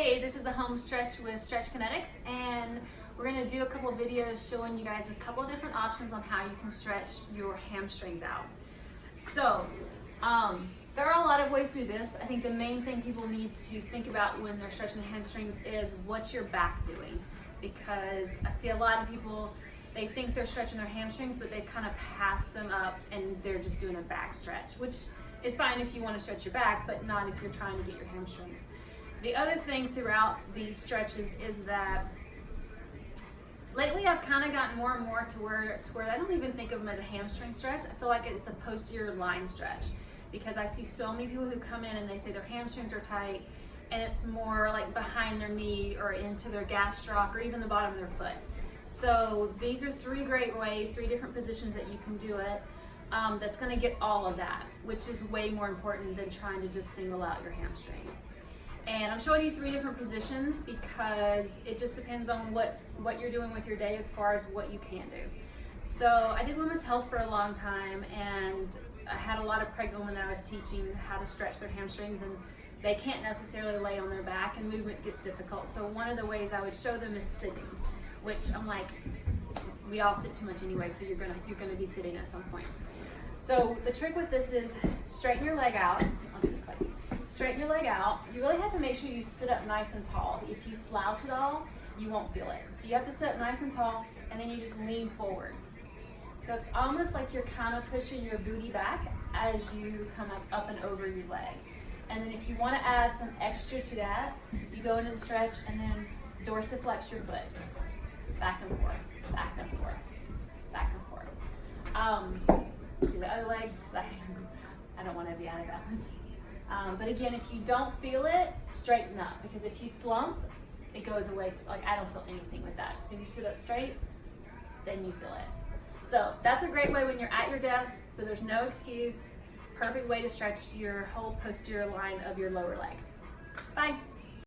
Hey, this is the home stretch with Stretch Kinetics, and we're going to do a couple of videos showing you guys a couple of different options on how you can stretch your hamstrings out. So, there are a lot of ways to do this. I think the main thing people need to think about when they're stretching the hamstrings is what's your back doing? Because I see a lot of people, they think they're stretching their hamstrings, but they kind of pass them up and they're just doing a back stretch, which is fine if you want to stretch your back, but not if you're trying to get your hamstrings. The other thing throughout these stretches is that lately I've kind of gotten more and more to where I don't even think of them as a hamstring stretch. I feel like it's a posterior line stretch, because I see so many people who come in and they say their hamstrings are tight, and it's more like behind their knee or into their gastroc or even the bottom of their foot. So these are three great ways, three different positions that you can do it. That's going to get all of that, which is way more important than trying to just single out your hamstrings. And I'm showing you three different positions because it just depends on what you're doing with your day as far as what you can do. So I did women's health for a long time, and I had a lot of pregnant women that I was teaching how to stretch their hamstrings, and they can't necessarily lay on their back and movement gets difficult. So one of the ways I would show them is sitting, which I'm like, we all sit too much anyway, so you're gonna be sitting at some point. So the trick with this is straighten your leg out. I'll do this leg. Straighten your leg out. You really have to make sure you sit up nice and tall. If you slouch at all, you won't feel it. So you have to sit up nice and tall, and then you just lean forward. So it's almost like you're kind of pushing your booty back as you come up and over your leg. And then if you want to add some extra to that, you go into the stretch and then dorsiflex your foot. Back and forth, back and forth, back and forth. Do the other leg. I don't want to be out of balance. But again, if you don't feel it, straighten up, because if you slump, it goes away. Like, I don't feel anything with that. So you sit up straight, then you feel it. So that's a great way when you're at your desk, so there's no excuse. Perfect way to stretch your whole posterior line of your lower leg. Bye.